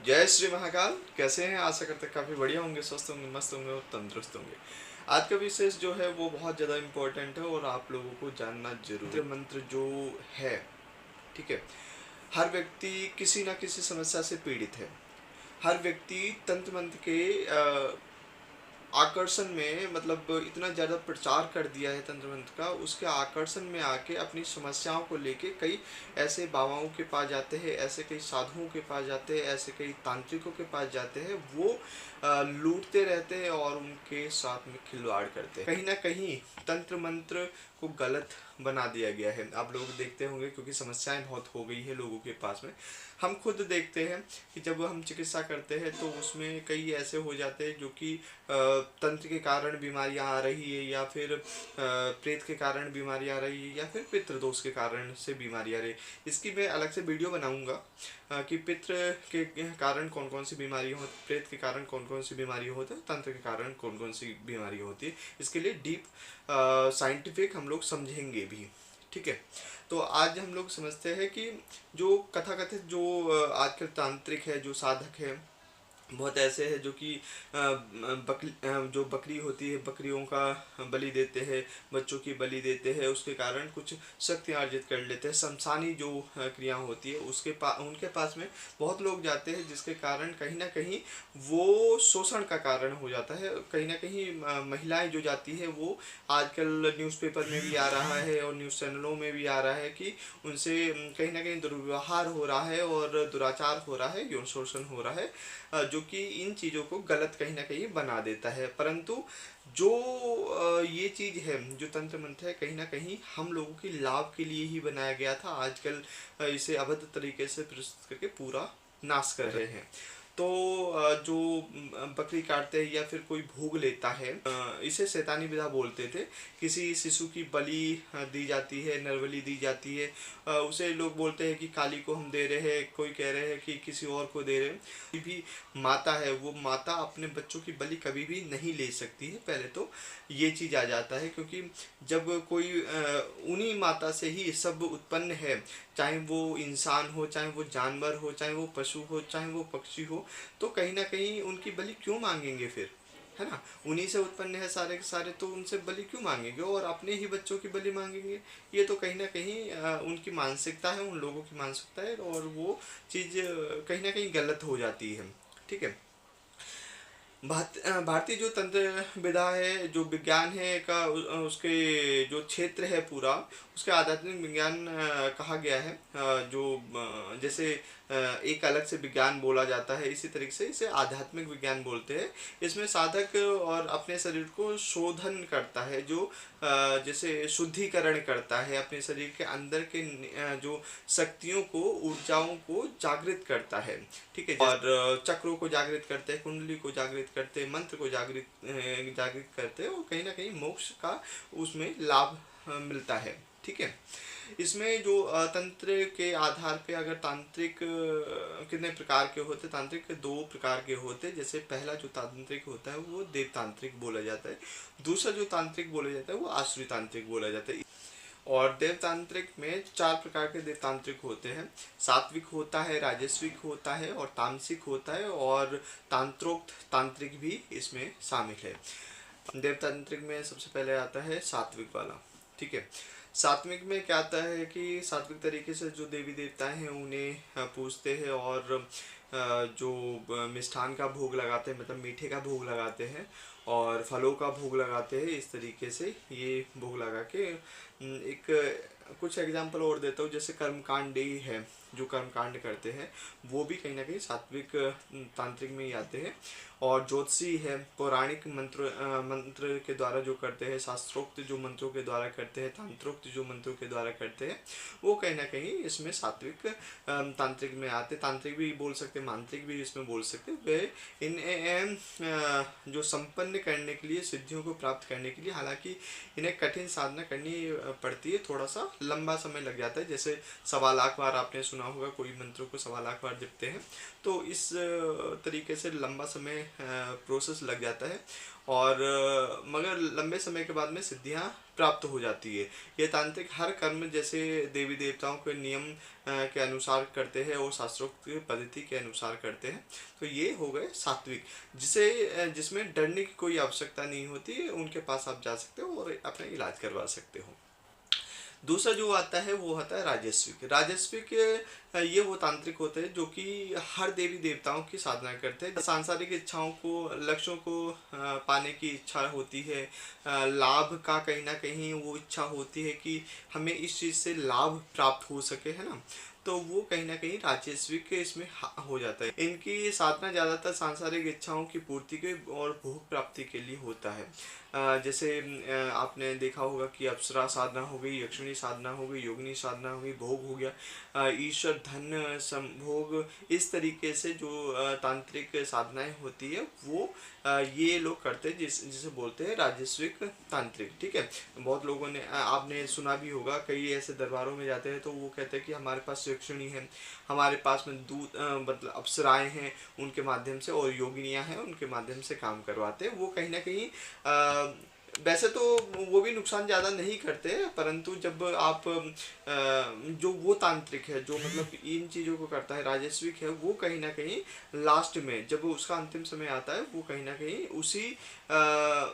जय श्री महाकाल। कैसे हैं? आशा करते हैं काफ़ी बढ़िया होंगे, स्वस्थ होंगे, मस्त होंगे और तंदुरुस्त होंगे। आज का विशेष जो है वो बहुत ज़्यादा इम्पोर्टेंट है और आप लोगों को जानना जरूरी है। मंत्र जो है, ठीक है, हर व्यक्ति किसी ना किसी समस्या से पीड़ित है। हर व्यक्ति तंत्र मंत्र के आकर्षण में, मतलब इतना ज़्यादा प्रचार कर दिया है तंत्र मंत्र का, उसके आकर्षण में आके अपनी समस्याओं को लेके कई ऐसे बाबाओं के पास जाते हैं, ऐसे कई साधुओं के पास जाते हैं, ऐसे कई तांत्रिकों के पास जाते हैं। वो लूटते रहते हैं और उनके साथ में खिलवाड़ करते हैं। कहीं ना कहीं तंत्र मंत्र को गलत बना दिया गया है। आप लोग देखते होंगे क्योंकि समस्याएं बहुत हो गई है लोगों के पास में। हम खुद देखते हैं कि जब हम चिकित्सा करते हैं तो उसमें कई ऐसे हो जाते हैं जो कि तंत्र के कारण बीमारियां आ रही है, या फिर प्रेत के कारण बीमारियां आ रही है, या फिर पितृदोष के कारण से बीमारी आ रही है। इसकी मैं अलग से वीडियो बनाऊंगा कि पितृ के कारण कौन कौन सी बीमारी होती, प्रेत के कारण कौन कौन सी बीमारी होती है, तंत्र के कारण कौन कौन सी बीमारी होती है। इसके लिए डीप साइंटिफिक हम लोग समझेंगे भी, ठीक है। तो आज हम लोग समझते हैं कि जो कथाकथित जो आजकल तांत्रिक है, जो साधक है, बहुत ऐसे हैं जो कि जो बकरी होती है, बकरियों का बलि देते हैं, बच्चों की बलि देते हैं, उसके कारण कुछ शक्ति अर्जित कर लेते हैं। शमशानी जो क्रिया होती है उनके पास में बहुत लोग जाते हैं, जिसके कारण कहीं ना कहीं वो शोषण का कारण हो जाता है। कहीं ना कहीं महिलाएं जो जाती है, वो आजकल न्यूज़पेपर में भी आ रहा है और न्यूज़ चैनलों में भी आ रहा है कि उनसे कहीं ना कहीं दुर्व्यवहार हो रहा है और दुराचार हो रहा है, यौन शोषण हो रहा है, जो कि इन चीज़ों को गलत कहीं ना कहीं बना देता है। परंतु जो ये चीज़ है, जो तंत्र मंत्र है, कहीं ना कहीं हम लोगों के लाभ के लिए ही बनाया गया था। आजकल इसे अभद्र तरीके से प्रस्तुत करके पूरा नाश कर रहे हैं। तो जो बकरी काटते हैं या फिर कोई भोग लेता है, इसे शैतानी विधा बोलते थे। किसी शिशु की बलि दी जाती है, नरबलि दी जाती है, उसे लोग बोलते हैं कि काली को हम दे रहे हैं, कोई कह रहे हैं कि किसी और को दे रहे हैं। कोई भी माता है, वो माता अपने बच्चों की बलि कभी भी नहीं ले सकती है। पहले तो ये चीज़ आ जाता है, क्योंकि जब कोई उन्हीं माता से ही सब उत्पन्न है, चाहे वो इंसान हो, चाहे वो जानवर हो, चाहे वो पशु हो, चाहे वो पक्षी हो, तो कहीं ना कहीं उनकी बलि क्यों मांगेंगे फिर, है ना। उन्हीं से उत्पन्न है सारे के सारे, तो उनसे बलि क्यों मांगेंगे और अपने ही बच्चों की बलि मांगेंगे। ये तो कहीं ना कहीं उनकी मानसिकता है, उन लोगों की मानसिकता है, और वो चीज़ कहीं ना कहीं गलत हो जाती है, ठीक है। भारतीय जो तंत्र विधा है, जो विज्ञान है का उसके जो क्षेत्र है पूरा, उसके आध्यात्मिक विज्ञान कहा गया है। जो जैसे एक अलग से विज्ञान बोला जाता है, इसी तरीके से इसे आध्यात्मिक विज्ञान बोलते हैं। इसमें साधक और अपने शरीर को शोधन करता है, जो जैसे शुद्धिकरण करता है, अपने शरीर के अंदर के जो शक्तियों को, ऊर्जाओं को जागृत करता है, ठीक है। और चक्रों को जागृत करते हैं, कुंडली को जागृत करते हैं, मंत्र को जागृत करते हैं, और कहीं ना कहीं मोक्ष का उसमें लाभ मिलता है, ठीक है। इसमें जो तंत्र के आधार पे, अगर तांत्रिक कितने प्रकार के होते, तांत्रिक के दो प्रकार के होते। जैसे पहला जो तांत्रिक होता है वो देव तांत्रिक बोला जाता है, दूसरा जो तांत्रिक बोला जाता है वो आसुरी तांत्रिक बोला जाता है। और देवतांत्रिक में चार प्रकार के देवतांत्रिक होते हैं। सात्विक होता है, राजस्विक होता है और तामसिक होता है, और तांत्रोक्त तांत्रिक भी इसमें शामिल है। देवतांत्रिक में सबसे पहले आता है सात्विक वाला, ठीक है। सात्विक में क्या आता है कि सात्विक तरीके से जो देवी देवता हैं उन्हें पूजते हैं, और जो मिष्ठान का भोग लगाते हैं, मतलब मीठे का भोग लगाते हैं, और फलों का भोग लगाते हैं। इस तरीके से ये भोग लगा के एक कुछ एग्जांपल और देता हूँ। जैसे कर्मकांडी है, जो कर्मकांड करते हैं, वो भी कहीं ना कहीं सात्विक तांत्रिक में ही आते हैं। और ज्योतिषी है, पौराणिक मंत्र के द्वारा जो करते हैं, शास्त्रोक्त जो मंत्रों के द्वारा करते हैं, तांत्रोक्त जो मंत्रों के द्वारा करते हैं, वो कहीं ना कहीं इसमें सात्विक तांत्रिक में आते। तांत्रिक भी बोल सकते, मांत्रिक भी इसमें बोल सकते। वे इन जो संपन्न करने के लिए, सिद्धियों को प्राप्त करने के लिए, हालांकि इन्हें कठिन साधना करनी पड़ती है, थोड़ा सा लंबा समय लग जाता है। जैसे 1.25 लाख बार आपने सुना होगा, कोई मंत्रों को 1.25 लाख बार जपते हैं, तो इस तरीके से लंबा समय प्रोसेस लग जाता है। और मगर लंबे समय के बाद में सिद्धियां प्राप्त हो जाती है। ये तांत्रिक हर कर्म जैसे देवी देवताओं के नियम के अनुसार करते हैं और शास्त्रोक्त पद्धति के अनुसार करते हैं। तो ये हो गए सात्विक, जिसमें डरने की कोई आवश्यकता नहीं होती, उनके पास आप जा सकते हो और अपना इलाज करवा सकते हो। दूसरा जो आता है वो होता है राजस्विक। राजस्विक ये वो तांत्रिक होते हैं जो कि हर देवी देवताओं की साधना करते हैं। सांसारिक इच्छाओं को, लक्ष्यों को पाने की इच्छा होती है, लाभ का कहीं ना कहीं वो इच्छा होती है कि हमें इस चीज़ से लाभ प्राप्त हो सके, है ना, तो वो कहीं ना कहीं राजस्विक इसमें हो जाता है। इनकी साधना ज़्यादातर सांसारिक इच्छाओं की पूर्ति के और भोग प्राप्ति के लिए होता है। जैसे आपने देखा होगा कि अप्सरा साधना हो गई, यक्षिणी साधना हो गई, योगिनी साधना हो गई, भोग हो गया, ईश्वर धन संभोग, इस तरीके से जो तांत्रिक साधनाएं होती है वो ये लोग करते हैं, जिसे बोलते हैं राजस्विक तांत्रिक। ठीक है, बहुत लोगों ने आपने सुना भी होगा, कई ऐसे दरबारों में जाते हैं तो वो कहते हैं कि हमारे पास यक्षिणी है, हमारे पास में दूत मतलब अप्सराएं हैं, उनके माध्यम से, और योगिनियां हैं, उनके माध्यम से काम करवाते हैं। वो कहीं ना कहीं वैसे तो वो भी नुकसान ज़्यादा नहीं करते, परंतु जब आप जो वो तांत्रिक है जो मतलब इन चीज़ों को करता है, राजस्विक है, वो कहीं ना कहीं लास्ट में जब उसका अंतिम समय आता है वो कहीं ना कहीं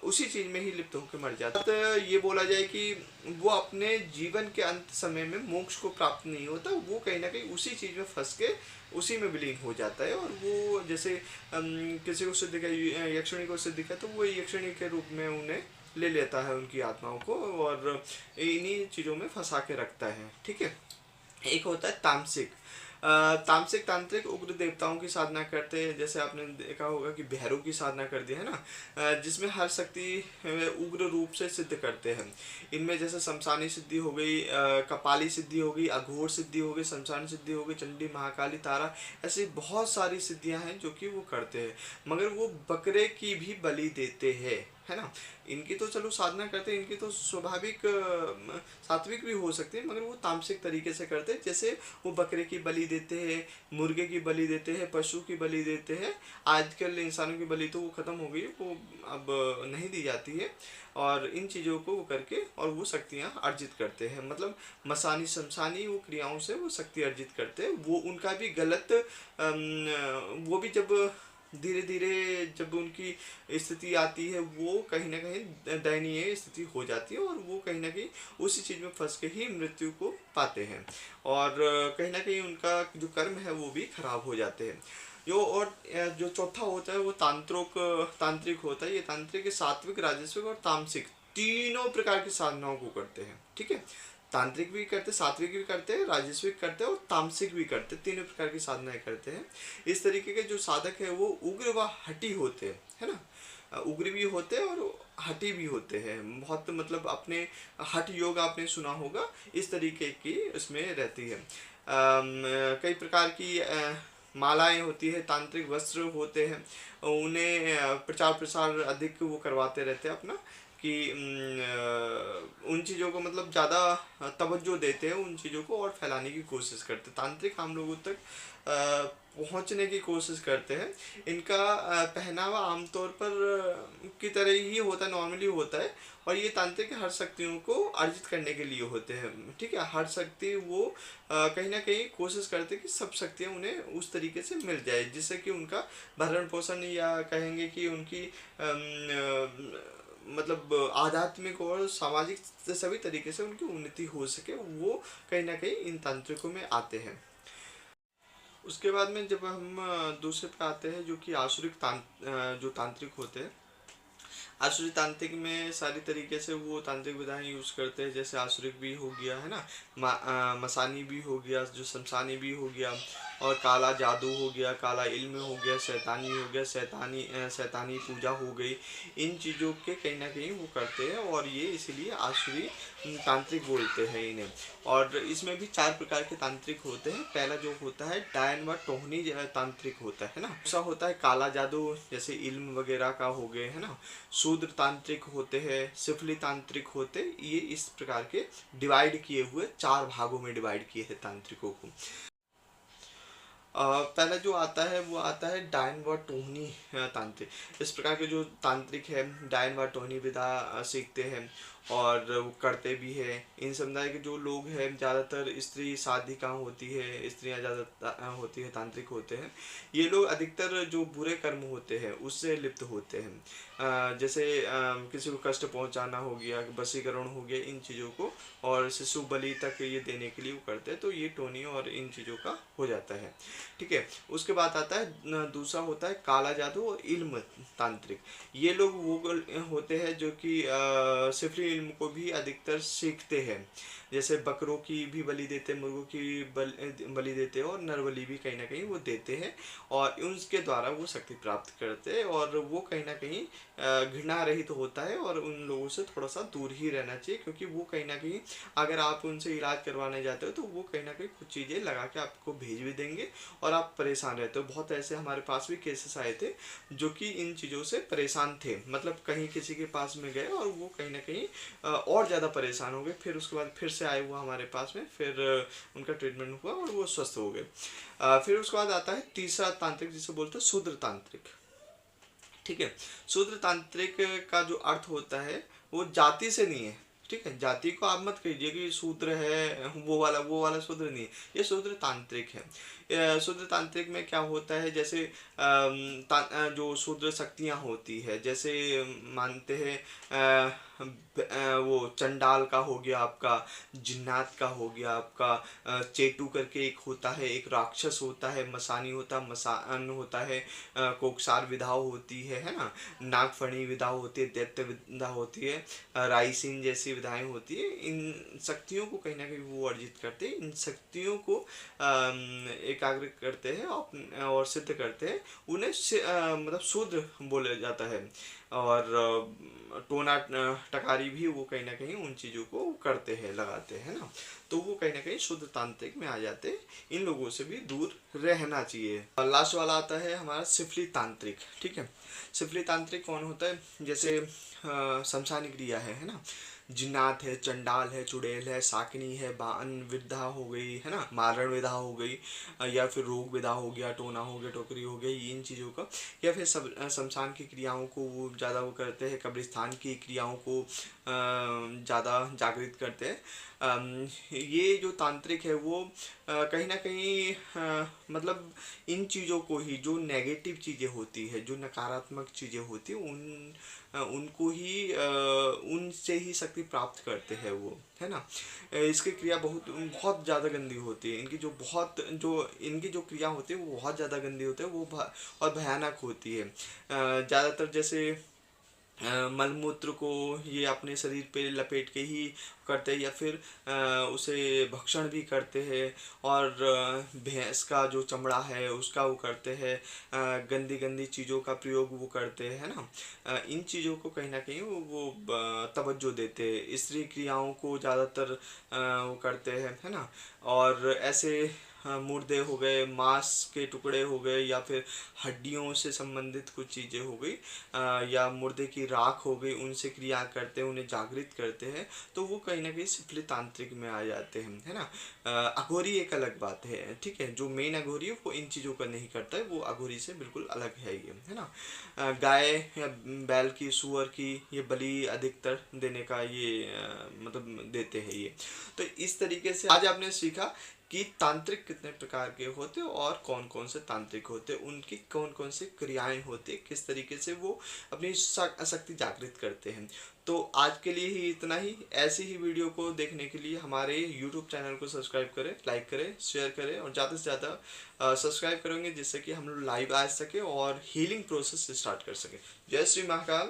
उसी चीज़ में ही लिप्त होकर मर जाता है। तो ये बोला जाए कि वो अपने जीवन के अंत समय में मोक्ष को प्राप्त नहीं होता, वो कहीं ना कहीं उसी चीज़ में फंस के उसी में विलीन हो जाता है। और वो जैसे किसी को सिद्ध किया, यक्षिणी को सिद्ध किया, तो वो यक्षिणी के रूप में उन्हें ले लेता है, उनकी आत्माओं को, और इन्हीं चीज़ों में फंसा के रखता है। ठीक है, एक होता है तामसिक। तामसिक तांत्रिक उग्र देवताओं की साधना करते हैं। जैसे आपने देखा होगा कि भैरव की साधना कर दी है ना, जिसमें हर शक्ति उग्र रूप से सिद्ध करते हैं। इनमें जैसे शमशानी सिद्धि हो गई, कपाली सिद्धि हो गई, अघोर सिद्धि हो गई, शमशानी सिद्धि हो गई, चंडी, महाकाली, तारा, ऐसी बहुत सारी सिद्धियां हैं जो कि वो करते हैं। मगर वो बकरे की भी बलि देते हैं, है ना। इनकी तो चलो साधना करते हैं, इनकी तो स्वाभाविक सात्विक भी हो सकती है, मगर वो तामसिक तरीके से करते हैं। जैसे वो बकरे की बलि देते हैं, मुर्गे की बलि देते हैं, पशु की बलि देते हैं। आजकल इंसानों की बलि तो वो खत्म हो गई है, वो अब नहीं दी जाती है। और इन चीज़ों को वो करके और वो शक्तियाँ अर्जित करते हैं, मतलब मसानी शमशानी वो क्रियाओं से वो शक्ति अर्जित करते हैं। वो उनका भी गलत वो भी जब धीरे धीरे जब उनकी स्थिति आती है वो कहीं ना कहीं दयनीय स्थिति हो जाती है, और वो कहीं ना कहीं उसी चीज़ में फंस के ही मृत्यु को पाते हैं, और कहीं ना कहीं उनका जो कर्म है वो भी खराब हो जाते हैं। जो चौथा होता है वो तांत्रिक होता है। ये तांत्रिक सात्विक, राजस्विक और तामसिक तीनों प्रकार की साधनाओं को करते हैं। ठीक है, तांत्रिक भी करते, सात्विक भी करते हैं, राजस्विक करते हैं और तामसिक भी करते हैं, तीनों प्रकार की साधनाएं करते हैं। इस तरीके के जो साधक है वो उग्र व हठी होते हैं, है ना, उग्र भी होते हैं और हठी भी होते हैं। बहुत मतलब अपने हठ योग आपने सुना होगा, इस तरीके की इसमें रहती है। कई प्रकार की मालाएं होती है, तांत्रिक वस्त्र होते हैं, उन्हें प्रचार प्रसार अधिक वो करवाते रहते हैं अपना, कि उन चीज़ों को मतलब ज़्यादा तवज्जो देते हैं उन चीज़ों को और फैलाने की कोशिश करते हैं। तांत्रिक हम लोगों तक पहुंचने की कोशिश करते हैं। इनका पहनावा आमतौर पर की तरह ही होता है, नॉर्मली होता है, और ये तांत्रिक हर शक्तियों को अर्जित करने के लिए होते हैं। ठीक है, हर शक्ति वो कहीं ना कहीं कोशिश करते हैं कि सब शक्तियाँ उन्हें उस तरीके से मिल जाए, जिससे कि उनका भरण पोषण, या कहेंगे कि उनकी मतलब आध्यात्मिक और सामाजिक सभी तरीके से उनकी उन्नति हो सके, वो कहीं ना कहीं इन तांत्रिकों में आते हैं। उसके बाद में जब हम दूसरे पे आते हैं जो कि जो तांत्रिक होते हैं। आसुरी तांत्रिक में सारी तरीके से वो तांत्रिक विधाएं यूज करते हैं। जैसे आसुरिक भी हो गया, है ना, मसानी भी हो गया, जो शमशानी भी हो गया, और काला जादू हो गया, काला इल्म हो गया, शैतानी हो गया, शैतानी पूजा हो गई, इन चीज़ों के कहीं ना कहीं वो करते हैं, और ये इसीलिए आसुरी तांत्रिक बोलते हैं इन्हें। और इसमें भी 4 प्रकार के तांत्रिक होते हैं। पहला जो होता है डायन व टोहनी तांत्रिक होता है ना। दूसरा होता है काला जादू, जैसे इल्म वगैरह का हो गए है ना। शूद्र तांत्रिक होते हैं, सिफली तांत्रिक होते, ये इस प्रकार के डिवाइड किए हुए 4 भागों में डिवाइड किए हैं तांत्रिकों को। पहला जो आता है वो आता है डायन व टोहनी तांत्रिक। इस प्रकार के जो तांत्रिक है डायन व टोहनी विधा सीखते हैं और वो करते भी है। इन समुदाय के जो लोग हैं ज़्यादातर स्त्री साधिका होती है, स्त्रियाँ ज़्यादा होती है, तांत्रिक होते हैं। ये लोग अधिकतर जो बुरे कर्म होते हैं उससे लिप्त होते हैं। जैसे किसी को कष्ट पहुंचाना हो गया, वशीकरण हो गया, इन चीज़ों को, और शिशु बलि तक ये देने के लिए वो करते हैं। तो ये टोनी और इन चीज़ों का हो जाता है। ठीक है। उसके बाद आता है दूसरा होता है काला जादू और इल्म तांत्रिक। ये लोग वो होते हैं जो कि सिफरी इल्म को भी अधिकतर सीखते हैं। जैसे बकरों की भी बलि देते हैं, मुर्गों की बलि देते हैं, और नर बलि भी कहीं ना कहीं वो देते हैं, और उनके द्वारा वो शक्ति प्राप्त करते हैं। और वो कहीं ना कहीं घृणा रहित तो होता है, और उन लोगों से थोड़ा सा दूर ही रहना चाहिए, क्योंकि वो कहीं ना कहीं अगर आप उनसे इलाज करवाने जाते हो तो वो कहीं ना कहीं कुछ चीज़ें लगा के आपको भेज भी देंगे और आप परेशान रहते हो। बहुत ऐसे हमारे पास भी केसेस आए थे जो कि इन चीज़ों से परेशान थे, मतलब कहीं किसी के पास में गए और वो कहीं ना कहीं और ज़्यादा परेशान हो गए। फिर उसके बाद फिर से आए हुआ हमारे पास में, फिर उनका ट्रीटमेंट हुआ और वो स्वस्थ हो गए। फिर उसके बाद आता है तीसरा तांत्रिक, जिसे बोलते हैं शूद्र तांत्रिक। ठीक है। शूद्र तांत्रिक का जो अर्थ होता है वो जाति से नहीं है। ठीक है। जाति को आप मत कहिए कि शूद्र है, वो वाला शूद्र नहीं है, ये शूद्र तांत्रिक है। शूद्र तांत्रिक में क्या होता है, जैसे जो शूद्र शक्तियाँ होती है, जैसे मानते हैं वो चंडाल का हो गया आपका, जिन्नात का हो गया आपका, चेटू करके एक होता है, एक राक्षस होता है, मसानी होता है, मसान होता है, कोकसार विधा होती है ना, नागफणी विधा होती है, दैत्य विधा होती है, राइसिन जैसी विधाएं होती है। इन शक्तियों को कहीं ना कहीं वो अर्जित करते हैं, इन शक्तियों को एकाग्र करते हैं और सिद्ध करते हैं। उन्हें मतलब शूद्र बोला जाता है। और टोना टकारी भी वो कहीं ना कहीं उन चीज़ों को करते हैं, लगाते हैं ना। तो वो कहीं ना कहीं शुद्ध तांत्रिक में आ जाते हैं। इन लोगों से भी दूर रहना चाहिए। लास्ट वाला आता है हमारा सिफली तांत्रिक। ठीक है। सिफली तांत्रिक कौन होता है, जैसे शमशानी क्रिया है ना, जिन्नात है, चंडाल है, चुड़ैल है, साकनी है, बान विधा हो गई है ना, मारण विधा हो गई, या फिर रोग विधा हो गया, टोना हो गया, टोकरी हो गई, इन चीज़ों का। या फिर सब शमशान की क्रियाओं को वो ज़्यादा वो करते हैं, कब्रिस्तान की क्रियाओं को ज़्यादा जागृत करते हैं। ये जो तांत्रिक है वो कहीं ना कहीं मतलब इन चीज़ों को ही, जो नेगेटिव चीज़ें होती है, जो नकारात्मक चीज़ें होती है, उनको ही उनसे ही शक्ति प्राप्त करते हैं वो, है ना। इसकी क्रिया बहुत बहुत ज़्यादा गंदी होती है। इनकी जो क्रिया होती है वो बहुत ज़्यादा गंदी होती है, वो और भयानक होती है। ज़्यादातर जैसे मलमूत्र को ये अपने शरीर पे लपेट के ही करते हैं, या फिर उसे भक्षण भी करते हैं। और भैंस का जो चमड़ा है उसका वो करते हैं, गंदी गंदी चीज़ों का प्रयोग वो करते हैं, है ना। इन चीज़ों को कहीं ना कहीं वो तवज्जो देते हैं। स्त्री क्रियाओं को ज़्यादातर वो करते हैं, है ना। और ऐसे मुर्दे हो गए, मांस के टुकड़े हो गए, या फिर हड्डियों से संबंधित कुछ चीज़ें हो गई, या मुर्दे की राख हो गई, उनसे क्रिया करते हैं, उन्हें जागृत करते हैं। तो वो कहीं ना कहीं सिफली तांत्रिक में आ जाते हैं, है ना। अघोरी एक अलग बात है। ठीक है। जो मेन अघोरी है वो इन चीज़ों का नहीं करता है, वो अघोरी से बिल्कुल अलग है ये, है ना। गाय या बैल की, सुअर की ये बलि अधिकतर देने का ये मतलब देते हैं ये। तो इस तरीके से आज आपने सीखा कि तांत्रिक कितने प्रकार के होते और कौन कौन से तांत्रिक होते, उनकी कौन कौन सी क्रियाएं होती, किस तरीके से वो अपनी शक्ति जागृत करते हैं। तो आज के लिए ही इतना ही। ऐसी ही वीडियो को देखने के लिए हमारे YouTube चैनल को सब्सक्राइब करें, लाइक करें, शेयर करें, और ज़्यादा से ज़्यादा सब्सक्राइब करेंगे, जिससे कि हम लोग लाइव आ सके और हीलिंग प्रोसेस स्टार्ट कर सकें। जय श्री महाकाल।